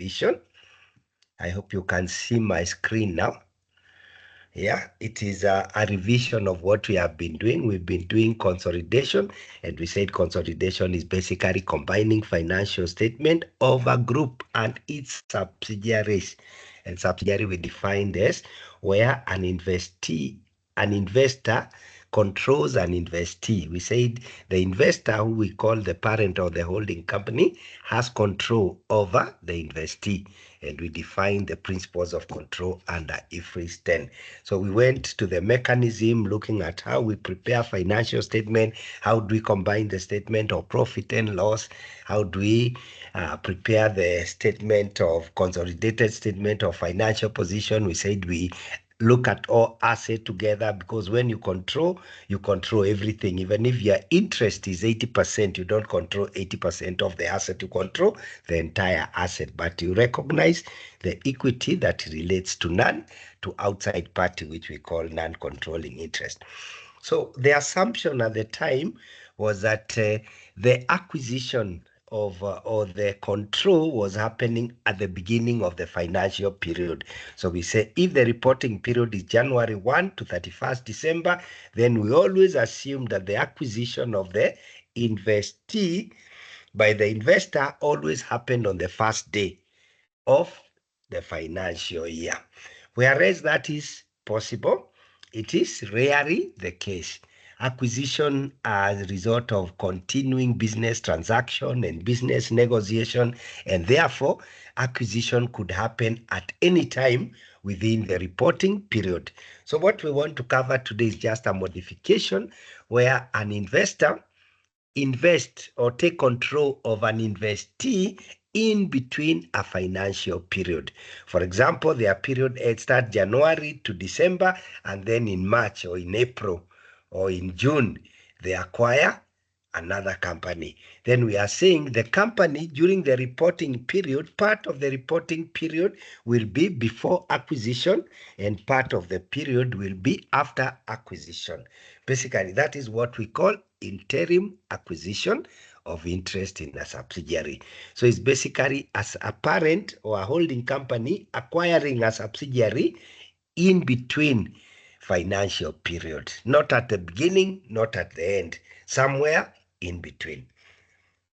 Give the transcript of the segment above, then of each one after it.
revision. I hope you can see my screen now. Yeah, it is a revision of what we have been doing. We've been doing consolidation, and we said consolidation is basically combining financial statement of a group and its subsidiaries. And subsidiary we defined as where an investor controls an investee. We said the investor, who we call the parent or the holding company, has control over the investee. And we define the principles of control under IFRS 10. So we went to the mechanism, looking at how we prepare financial statement, how do we combine the statement of profit and loss, how do we prepare the statement of consolidated statement of financial position. We said we look at all assets together, because when you control everything. Even if your interest is 80%, you don't control 80% of the asset, you control the entire asset, but you recognize the equity that relates to outside party, which we call non-controlling interest. So the assumption at the time was that the acquisition of or the control was happening at the beginning of the financial period. So we say if the reporting period is January 1 to 31st December, then we always assume that the acquisition of the investee by the investor always happened on the first day of the financial year. Whereas that is possible, it is rarely the case. Acquisition as a result of continuing business transaction and business negotiation, and therefore acquisition could happen at any time within the reporting period. So what we want to cover today is just a modification where an investor invest or take control of an investee in between a financial period. For example, their period starts January to December, and then in March or in April or in June, they acquire another company. Then we are saying the company during the reporting period, part of the reporting period will be before acquisition, and part of the period will be after acquisition. Basically, that is what we call interim acquisition of interest in a subsidiary. So it's basically as a parent or a holding company acquiring a subsidiary in between financial period, not at the beginning, not at the end, somewhere in between.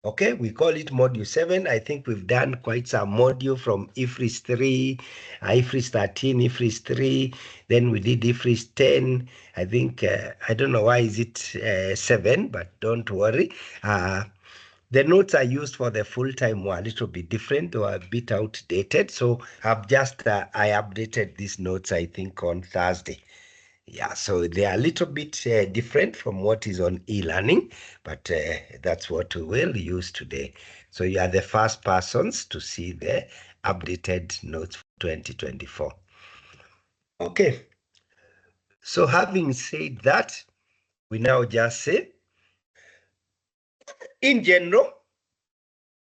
Okay, we call it module 7. I think we've done quite some module from IFRS 3, IFRS 13, IFRS 3. Then we did IFRS 10. I think, I don't know why is it 7, but don't worry. The notes I used for the full-time were a little bit different or a bit outdated. So I've just, I updated these notes, I think, on Thursday. Yeah, so they are a little bit different from what is on e-learning, but that's what we will use today. So you are the first persons to see the updated notes for 2024. Okay, so having said that, we now just say, in general,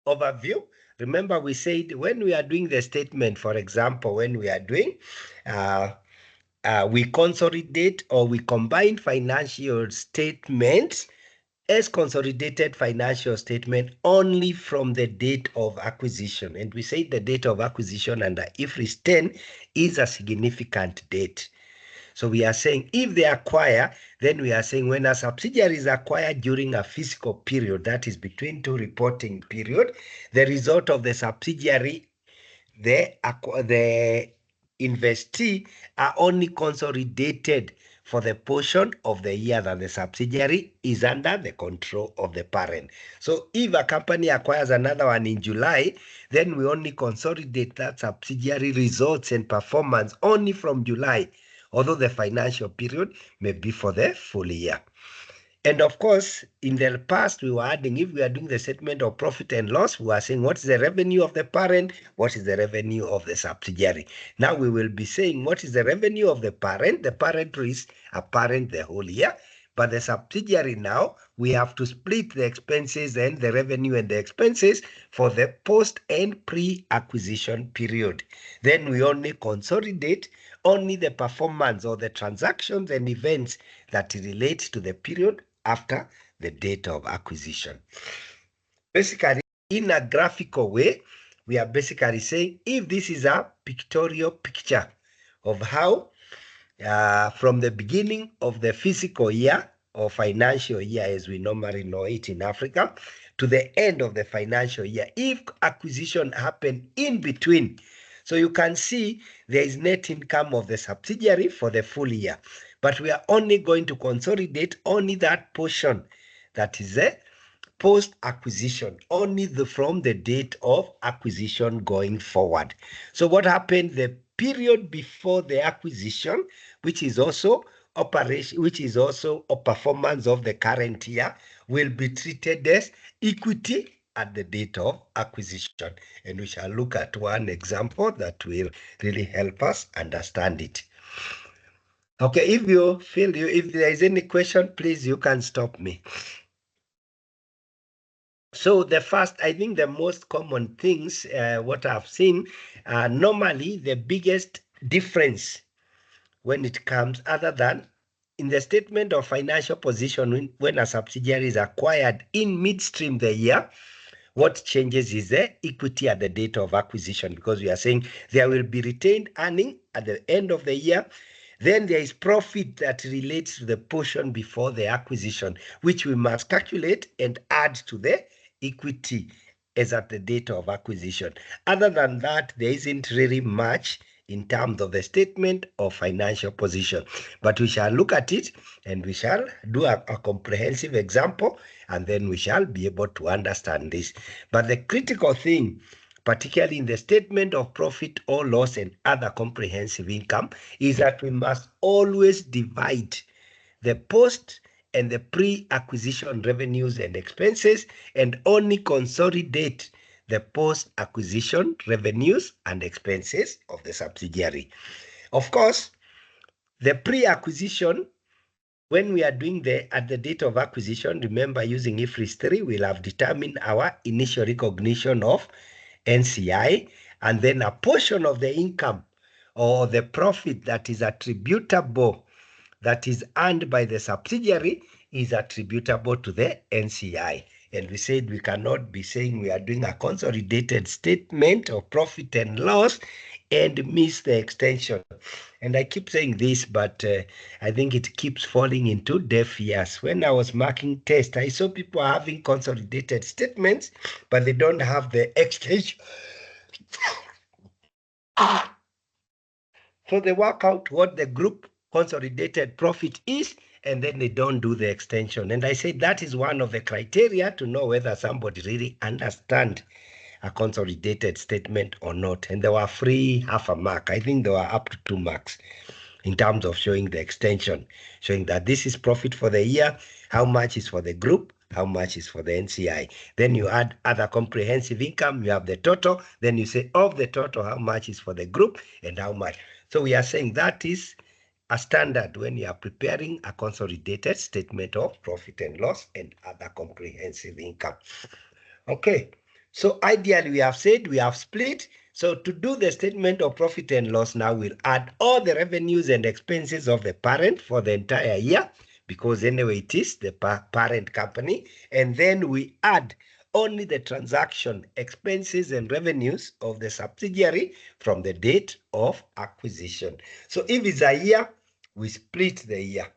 overview. Remember, we said when we are doing the statement, for example, when we are doing we consolidate or we combine financial statements as consolidated financial statement only from the date of acquisition. And we say the date of acquisition under IFRS 10 is a significant date. So we are saying if they acquire, then we are saying when a subsidiary is acquired during a fiscal period, that is between two reporting period, the result of the subsidiary, the investee are only consolidated for the portion of the year that the subsidiary is under the control of the parent. So if a company acquires another one in July, then we only consolidate that subsidiary results and performance only from July, although the financial period may be for the full year. And of course, in the past, we were adding, if we are doing the statement of profit and loss, we were saying what is the revenue of the parent, what is the revenue of the subsidiary. Now we will be saying what is the revenue of the parent. The parent is a parent the whole year, but the subsidiary now, we have to split the expenses and the revenue and the expenses for the post and pre-acquisition period. Then we only consolidate only the performance or the transactions and events that relate to the period after the date of acquisition. Basically, in a graphical way, we are basically saying if this is a pictorial picture of how from the beginning of the fiscal year or financial year as we normally know it in Africa to the end of the financial year, if acquisition happened in between. So you can see there is net income of the subsidiary for the full year, but we are only going to consolidate only that portion that is a post-acquisition, only from the date of acquisition going forward. So what happened the period before the acquisition, which is also operation, which is also a performance of the current year, will be treated as equity at the date of acquisition. And we shall look at one example that will really help us understand it. Okay, if there is any question, please, you can stop me. So the first, I think the most common things, what I've seen, normally the biggest difference when it comes, other than in the statement of financial position, when a subsidiary is acquired in midstream the year, what changes is the equity at the date of acquisition, because we are saying there will be retained earning at the end of the year. Then there is profit that relates to the portion before the acquisition, which we must calculate and add to the equity as at the date of acquisition. Other than that, there isn't really much in terms of the statement of financial position. But we shall look at it and we shall do a comprehensive example, and then we shall be able to understand this. But the critical thing, particularly in the statement of profit or loss and other comprehensive income, is that we must always divide the post and the pre-acquisition revenues and expenses and only consolidate the post-acquisition revenues and expenses of the subsidiary. Of course, the pre-acquisition, when we are doing at the date of acquisition, remember using IFRS 3, we'll have determined our initial recognition of NCI, and then a portion of the income or the profit that is attributable, that is earned by the subsidiary, is attributable to the NCI. And we said we cannot be saying we are doing a consolidated statement of profit and loss and miss the extension. And I keep saying this, but I think it keeps falling into deaf ears. When I was marking test, I saw people having consolidated statements, but they don't have the extension. So they work out what the group consolidated profit is, and then they don't do the extension. And I said that is one of the criteria to know whether somebody really understands a consolidated statement or not. And they were free half a mark. I think they were up to 2 marks in terms of showing the extension, showing that this is profit for the year, how much is for the group, how much is for the NCI. Then you add other comprehensive income, you have the total, then you say of the total, how much is for the group and how much. So we are saying that is a standard when you are preparing a consolidated statement of profit and loss and other comprehensive income. Okay, so ideally we have said we have split. So to do the statement of profit and loss now, we'll add all the revenues and expenses of the parent for the entire year, because anyway it is the parent company, and then we add only the transaction expenses and revenues of the subsidiary from the date of acquisition. So if it's a year, we split the year.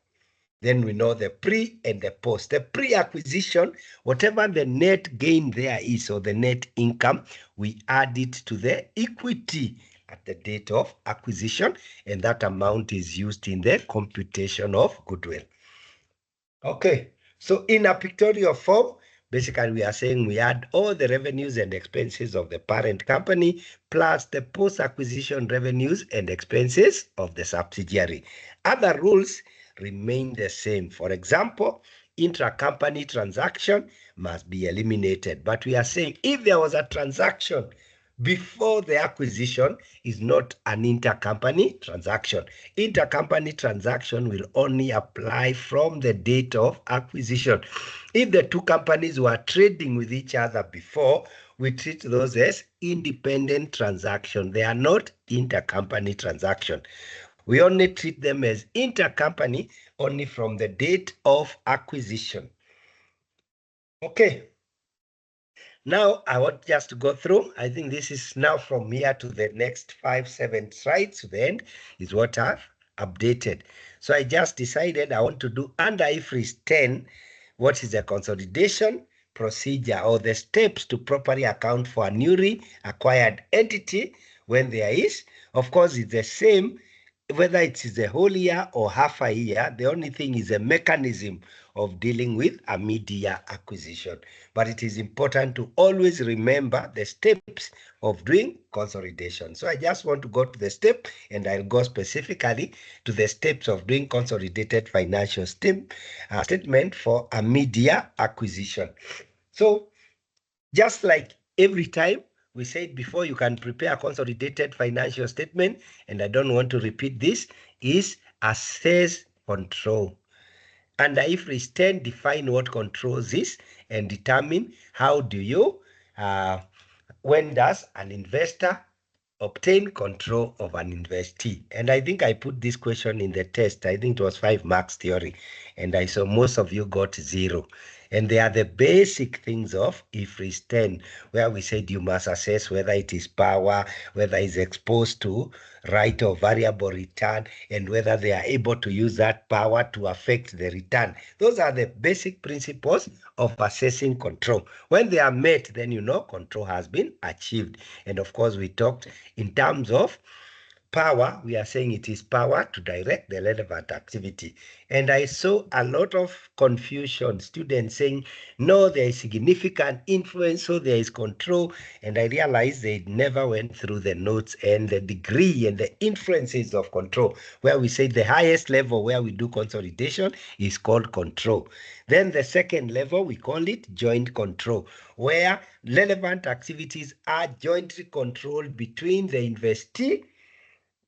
Then we know the pre and the post. The pre-acquisition, whatever the net gain there is, or the net income, we add it to the equity at the date of acquisition, and that amount is used in the computation of goodwill. Okay, so in a pictorial form, basically we are saying we add all the revenues and expenses of the parent company plus the post-acquisition revenues and expenses of the subsidiary. Other rules remain the same. For example, intra-company transaction must be eliminated. But we are saying if there was a transaction before the acquisition, is not an intercompany transaction. Intercompany transaction will only apply from the date of acquisition. If the two companies were trading with each other before, we treat those as independent transaction. They are not intercompany transaction. We only treat them as intercompany only from the date of acquisition. Okay. Now I want just to go through. I think this is now from here to the next 5-7 slides to the end is what I've updated. So I just decided I want to do under IFRS 10, what is the consolidation procedure or the steps to properly account for a newly acquired entity when there is. Of course, it's the same whether it is a whole year or half a year. The only thing is a mechanism of dealing with a mid-year acquisition. But it is important to always remember the steps of doing consolidation. So I just want to go to the step, and I'll go specifically to the steps of doing consolidated financial statement for a mid-year acquisition. So just like every time we said before, you can prepare a consolidated financial statement, and I don't want to repeat this, is assess control. Under IFRS 10, define what controls is and determine how do you, when does an investor obtain control of an investee. And I think I put this question in the test. I think it was 5 marks theory, and I saw most of you got 0. And they are the basic things of IFRS 10, where we said you must assess whether it is power, whether it's exposed to right or variable return, and whether they are able to use that power to affect the return. Those are the basic principles of assessing control. When they are met, then you know control has been achieved. And of course, we talked in terms of power, we are saying it is power to direct the relevant activity. And I saw a lot of confusion, students saying, no, there is significant influence, so there is control. And I realized they never went through the notes and the degree and the influences of control, where we say the highest level where we do consolidation is called control. Then the second level, we call it joint control, where relevant activities are jointly controlled between the investee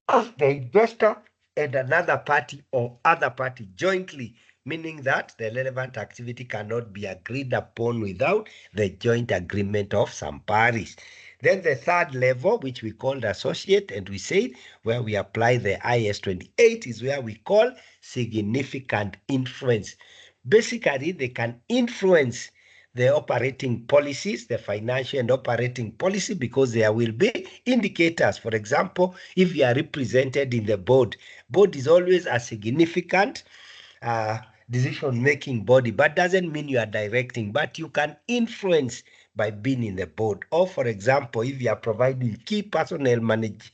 of the investor and another party or other party jointly, meaning that the relevant activity cannot be agreed upon without the joint agreement of some parties. Then the third level, which we called associate, and we said where we apply the IS 28 is where we call significant influence. Basically, they can influence the operating policies, the financial and operating policy, because there will be indicators. For example, if you are represented in the board, board is always a significant decision-making body, but doesn't mean you are directing, but you can influence by being in the board. Or for example, if you are providing key personnel management,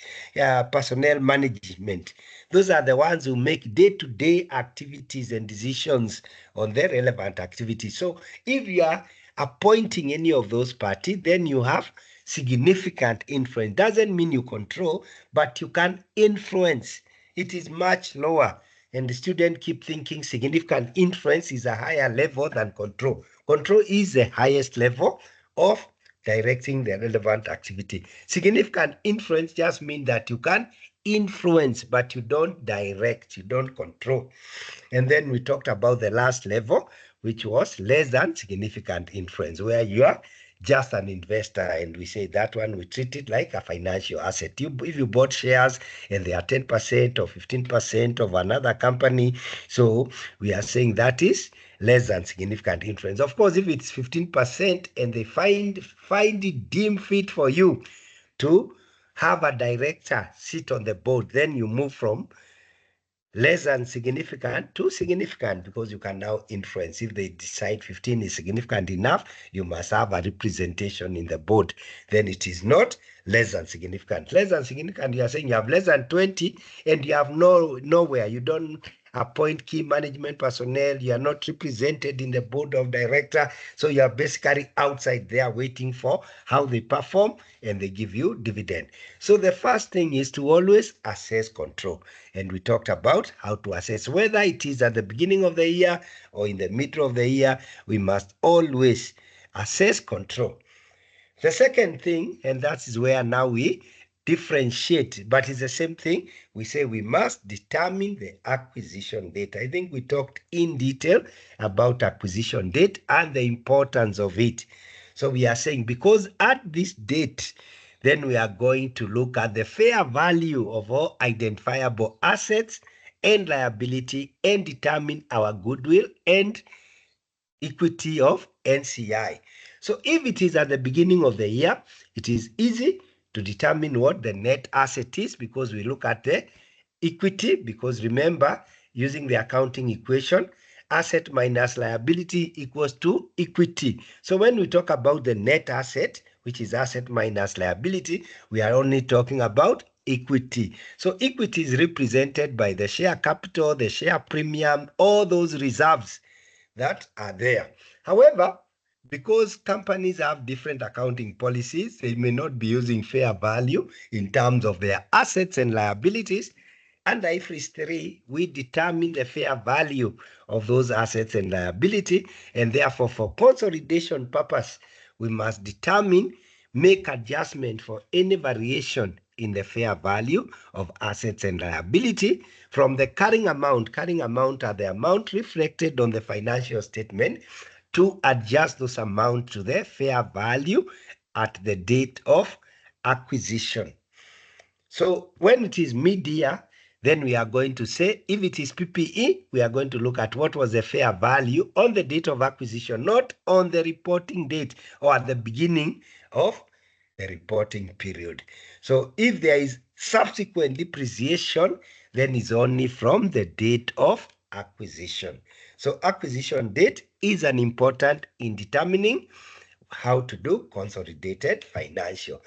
those are the ones who make day-to-day activities and decisions on their relevant activities. So if you are appointing any of those parties, then you have significant influence. Doesn't mean you control, but you can influence. It is much lower. And the student keep thinking significant influence is a higher level than control. Control is the highest level of directing the relevant activity. Significant influence just means that you can influence, but you don't direct, you don't control. And then we talked about the last level, which was less than significant influence, where you are just an investor, and we say that one we treat it like a financial asset. If you bought shares and they are 10% or 15% of another company, so we are saying that is less than significant influence. Of course, if it's 15% and they find it deemed fit for you to have a director sit on the board, then you move from less than significant to significant, because you can now influence. If they decide 15 is significant enough, you must have a representation in the board. Then it is not less than significant. Less than significant, you are saying you have less than 20 and you have nowhere. You don't appoint key management personnel. You are not represented in the board of director. So you are basically outside there waiting for how they perform, and they give you dividend. So the first thing is to always assess control. And we talked about how to assess whether it is at the beginning of the year or in the middle of the year. We must always assess control. The second thing, and that is where now we differentiate, but it's the same thing. We say we must determine the acquisition date. I think we talked in detail about acquisition date and the importance of it. So we are saying because at this date, then we are going to look at the fair value of all identifiable assets and liability and determine our goodwill and equity of NCI. So if it is at the beginning of the year, it is easy to determine what the net asset is because we look at the equity, because remember, using the accounting equation, asset minus liability equals to equity. So when we talk about the net asset, which is asset minus liability, we are only talking about equity. So equity is represented by the share capital, the share premium, all those reserves that are there. However, because companies have different accounting policies, they may not be using fair value in terms of their assets and liabilities. Under IFRS 3, we determine the fair value of those assets and liability, and therefore for consolidation purpose, we must make adjustment for any variation in the fair value of assets and liability from the carrying amount. Carrying amount are the amount reflected on the financial statement, to adjust those amounts to the fair value at the date of acquisition. So when it is mid-year, then we are going to say, if it is PPE, we are going to look at what was the fair value on the date of acquisition, not on the reporting date or at the beginning of the reporting period. So if there is subsequent depreciation, then it's only from the date of acquisition. So acquisition date is an important in determining how to do consolidated financial.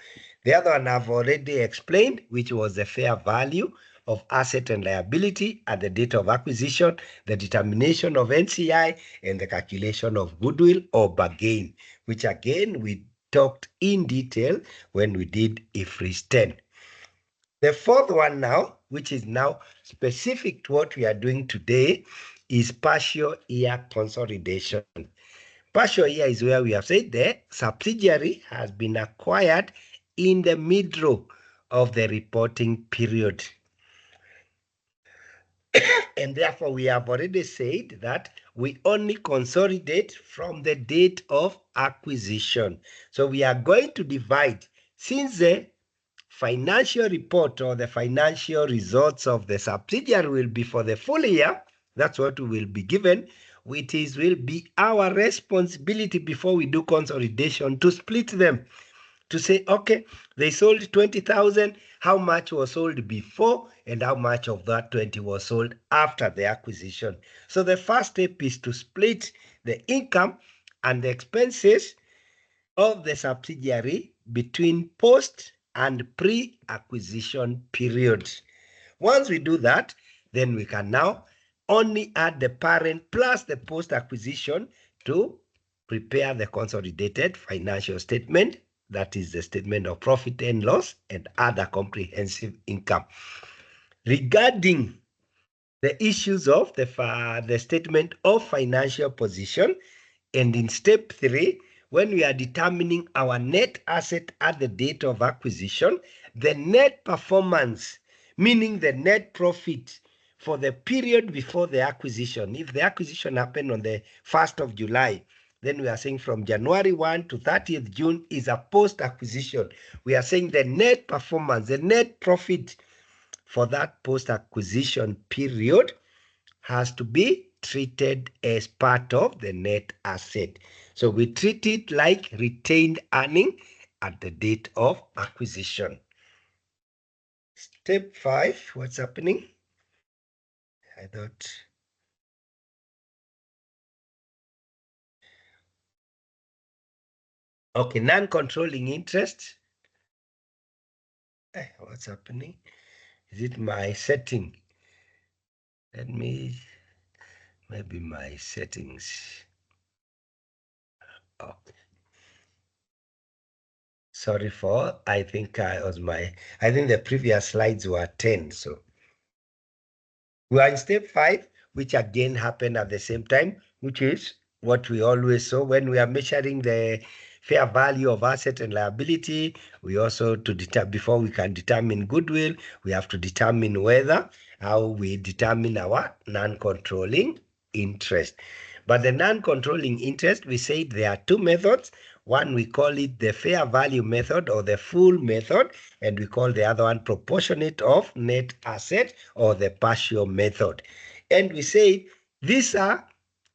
The other one I've already explained, which was the fair value of asset and liability at the date of acquisition, the determination of NCI, and the calculation of goodwill or bargain, which again we talked in detail when we did IFRS 10. The fourth one now, which is now specific to what we are doing today, is partial year consolidation. Partial year is where we have said the subsidiary has been acquired in the middle of the reporting period. And therefore, we have already said that we only consolidate from the date of acquisition. So we are going to divide, since the financial report or the financial results of the subsidiary will be for the full year, that's what we will be given, which will be our responsibility before we do consolidation to split them, to say, okay, they sold 20,000, how much was sold before and how much of that 20 was sold after the acquisition. So the first step is to split the income and the expenses of the subsidiary between post and pre-acquisition period. Once we do that, then we can now only add the parent plus the post-acquisition to prepare the consolidated financial statement. That is the statement of profit and loss and other comprehensive income. Regarding the issues of the statement of financial position, and in step 3, when we are determining our net asset at the date of acquisition, the net performance, meaning the net profit for the period before the acquisition. If the acquisition happened on the 1st of July, then we are saying from January 1 to 30th June is a post-acquisition. We are saying the net performance, the net profit for that post-acquisition period has to be treated as part of the net asset. So we treat it like retained earning at the date of acquisition. Step 5, what's happening? I thought... Okay, non-controlling interest. What's happening? Is it my setting? Let me... Maybe my settings. Okay. Sorry for... I think the previous slides were 10, so... We are in step 5, which again happened at the same time, which is what we always saw when we are measuring the fair value of asset and liability. We also, before we can determine goodwill, we have to determine how we determine our non-controlling interest. But the non-controlling interest, we said there are 2 methods. One, we call it the fair value method or the full method, and we call the other one proportionate of net asset or the partial method. And we say these are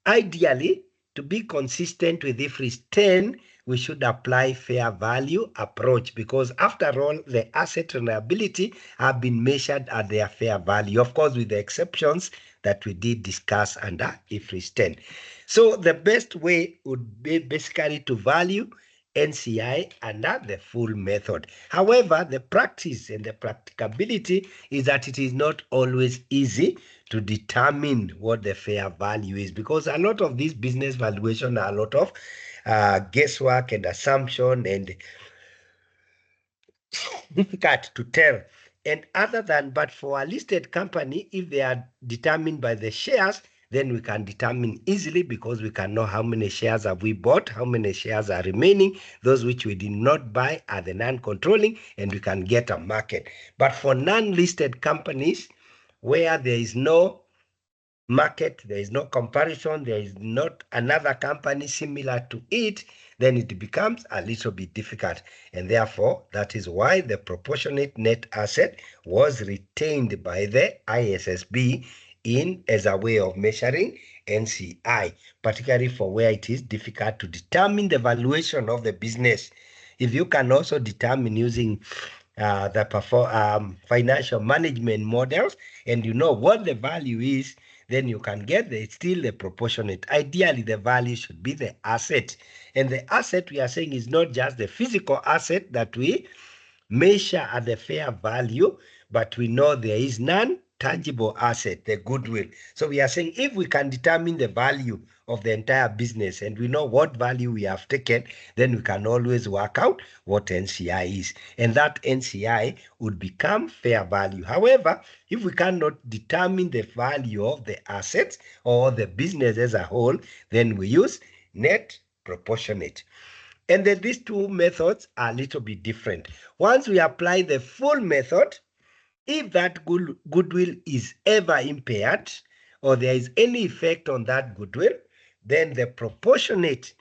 ideally to be consistent with IFRS 10, we should apply fair value approach, because after all, the asset reliability have been measured at their fair value, of course, with the exceptions that we did discuss under IFRS 10. So the best way would be basically to value NCI under the full method. However, the practice and the practicability is that it is not always easy to determine what the fair value is, because a lot of these business valuation are a lot of guesswork and assumption and difficult to tell. And but for a listed company, if they are determined by the shares, then we can determine easily, because we can know how many shares have we bought, how many shares are remaining, those which we did not buy are the non-controlling, and we can get a market. But for non-listed companies, where there is no market, there is no comparison, there is not another company similar to it, then it becomes a little bit difficult. And therefore, that is why the proportionate net asset was retained by the ISSB as a way of measuring NCI, particularly for where it is difficult to determine the valuation of the business. If you can also determine using the financial management models, and you know what the value is, then you can get still the proportionate. Ideally, the value should be the asset. And the asset we are saying is not just the physical asset that we measure at the fair value, but we know there is non-tangible asset, the goodwill. So we are saying if we can determine the value of the entire business and we know what value we have taken, then we can always work out what NCI is. And that NCI would become fair value. However, if we cannot determine the value of the assets or the business as a whole, then we use net proportionate. And then these two methods are a little bit different. Once we apply the full method, if that goodwill is ever impaired or there is any effect on that goodwill, then the proportionate,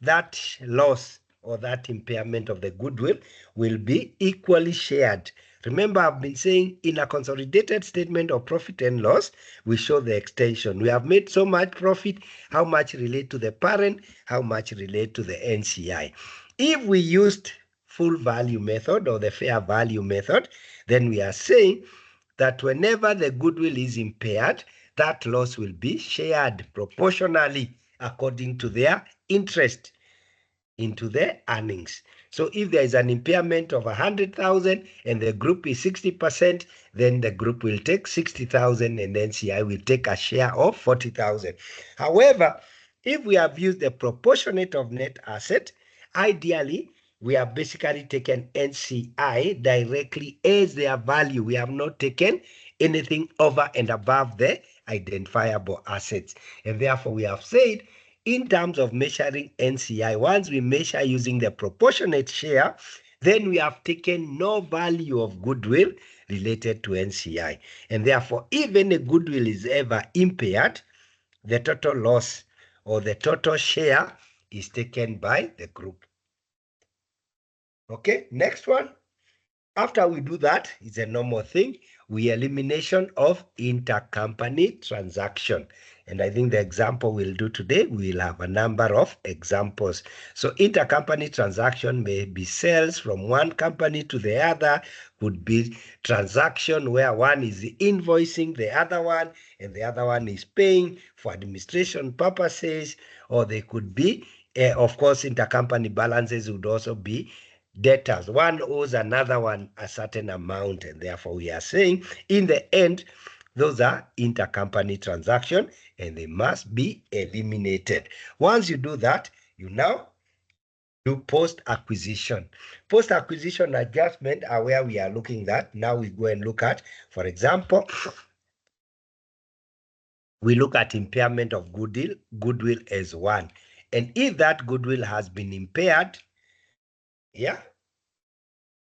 that loss or that impairment of the goodwill will be equally shared. Remember, I've been saying in a consolidated statement of profit and loss, we show the extension. We have made so much profit, how much relate to the parent, how much relate to the NCI. If we used full value method or the fair value method, then we are saying that whenever the goodwill is impaired, that loss will be shared proportionally according to their interest into the earnings. So if there is an impairment of 100,000 and the group is 60%, then the group will take 60,000 and NCI will take a share of 40,000. However, if we have used the proportionate of net asset, ideally, we have basically taken NCI directly as their value. We have not taken anything over and above the identifiable assets. And therefore, we have said in terms of measuring NCI, once we measure using the proportionate share, then we have taken no value of goodwill related to NCI. And therefore, if any goodwill is ever impaired, the total loss or the total share is taken by the group. Okay, next one. After we do that, it's a normal thing. We elimination of intercompany transaction. And I think the example we'll do today, we'll have a number of examples. So intercompany transaction may be sales from one company to the other, could be transaction where one is invoicing the other one and the other one is paying for administration purposes, or they could be, of course, intercompany balances would also be debtors. One owes another one a certain amount, and therefore we are saying in the end, those are intercompany transactions and they must be eliminated. Once you do that, you now do post-acquisition. Post-acquisition adjustment are where we are looking at. Now we go and look at, for example, we look at impairment of goodwill as one. And if that goodwill has been impaired, yeah,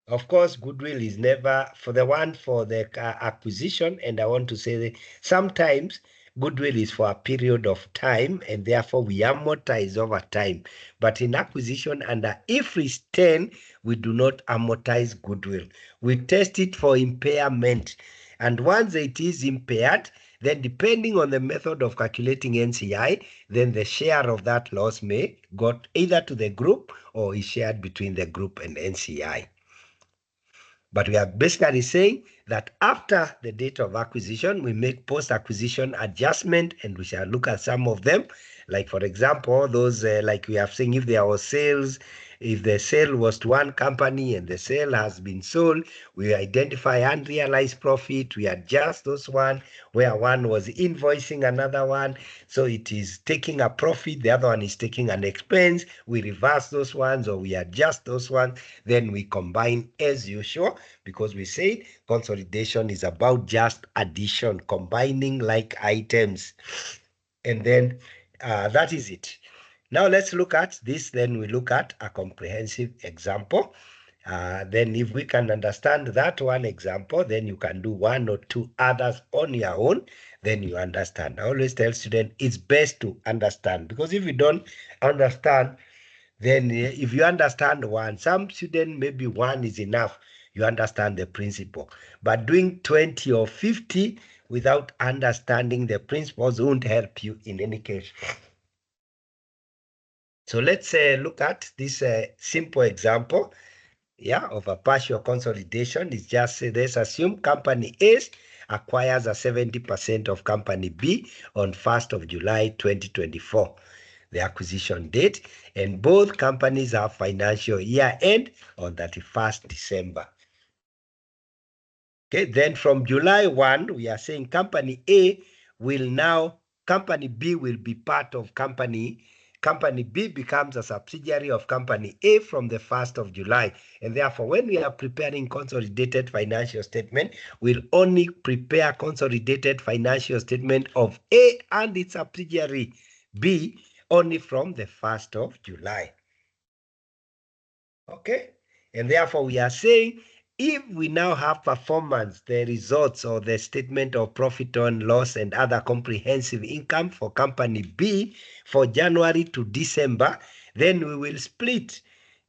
of course, goodwill is never for the acquisition. And I want to say that sometimes goodwill is for a period of time and therefore we amortize over time. But in acquisition under IFRS 10, we do not amortize goodwill. We test it for impairment. And once it is impaired, then depending on the method of calculating NCI, then the share of that loss may go either to the group or is shared between the group and NCI. But we are basically saying that after the date of acquisition, we make post-acquisition adjustment, and we shall look at some of them. Like, for example, those, like we have seen, if there was sales, if the sale was to one company and the sale has been sold, we identify unrealized profit, we adjust those one, where one was invoicing another one, so it is taking a profit, the other one is taking an expense, we reverse those ones or we adjust those ones, then we combine as usual, because we said consolidation is about just addition, combining like items, and then that is it. Now let's look at this, then we look at a comprehensive example. Then if we can understand that one example, then you can do one or two others on your own, then you understand. I always tell students it's best to understand, because if you don't understand, then if you understand one, some students maybe one is enough, you understand the principle. But doing 20 or 50 without understanding the principles won't help you in any case. So let's look at this simple example, of a partial consolidation. It's just let's assume company A acquires a 70% of company B on 1st of July 2024, the acquisition date, and both companies have financial year end on 31st December. Okay, then from July 1, we are saying company A will now, company B will be part of company B becomes a subsidiary of company A from the 1st of July. And therefore, when we are preparing consolidated financial statement, we'll only prepare consolidated financial statement of A and its subsidiary B only from the 1st of July. Okay, and therefore we are saying if we now have performance, the results or the statement of profit and loss and other comprehensive income for company B for January to December, then we will split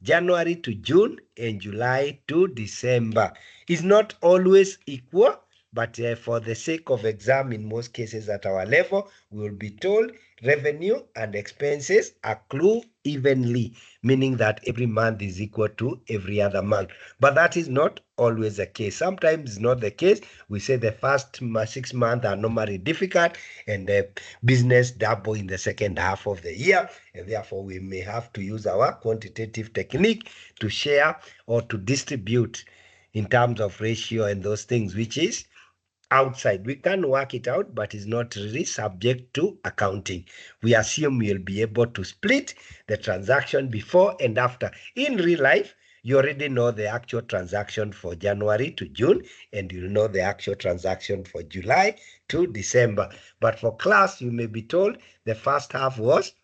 January to June and July to December. It's not always equal, but for the sake of exam, in most cases at our level, we will be told revenue and expenses accrue evenly, meaning that every month is equal to every other month. But that is not always the case. Sometimes it's not the case. We say the first 6 months are normally difficult and the business double in the second half of the year, and therefore we may have to use our quantitative technique to share or to distribute in terms of ratio and those things, which is outside. We can work it out, but it's not really subject to accounting. We assume you'll be able to split the transaction before and after. In real life, you already know the actual transaction for January to June, and you know the actual transaction for July to December. But for class, you may be told the first half was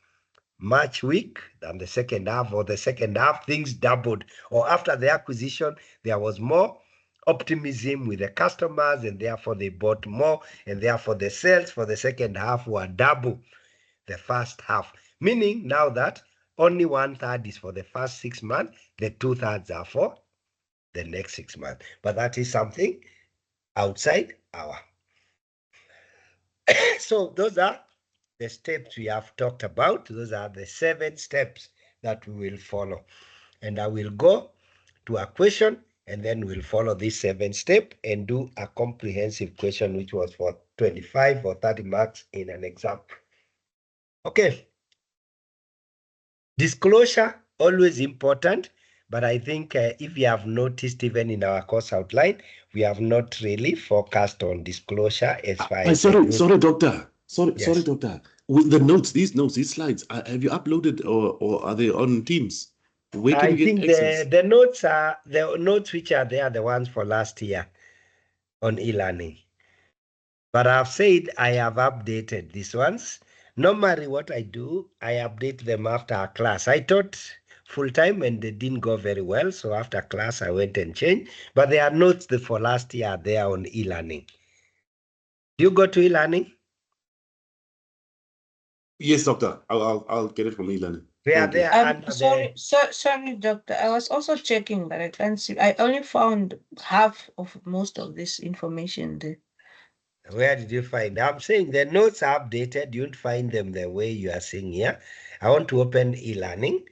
much weak than the second half, or the second half things doubled, or after the acquisition there was more optimism with the customers and therefore they bought more, and therefore the sales for the second half were double the first half, meaning now that only 1/3 is for the first 6 months, the 2/3 are for the next 6 months. But that is something outside our so those are the steps we have talked about. Those are the 7 steps that we will follow, and I will go to a question and then we'll follow this 7 step and do a comprehensive question which was for 25 or 30 marks in an exam. Okay, disclosure always important, but I think if you have noticed, even in our course outline, we have not really focused on disclosure as far as sorry doctor, Yes. sorry doctor, with the notes, these slides, have you uploaded or are they on Teams? Where can I you get think access? the notes are the notes which are there, the ones for last year on e-learning. But I've said I have updated these ones. Normally what I do, I update them after a class. I taught full-time and they didn't go very well, so after class I went and changed. But there are notes for last year there on e-learning. Do you go to e-learning? Yes, doctor. I'll get it from e-learning. They are there. Sorry, doctor. I was also checking, but I can't see. I only found half of most of this information there. Where did you find? I'm saying the notes are updated. You'll find them the way you are seeing here. I want to open e-learning.